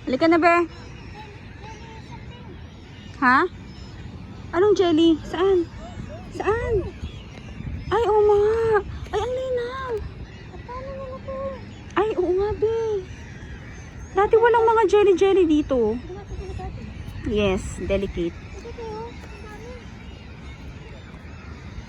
Halika na, be. Ha? Anong jelly? Saan? Saan? Ay, oo nga. Ay, ang linaw. Ay, oo nga, be. Dati walang mga jelly-jelly dito. Yes, delicate.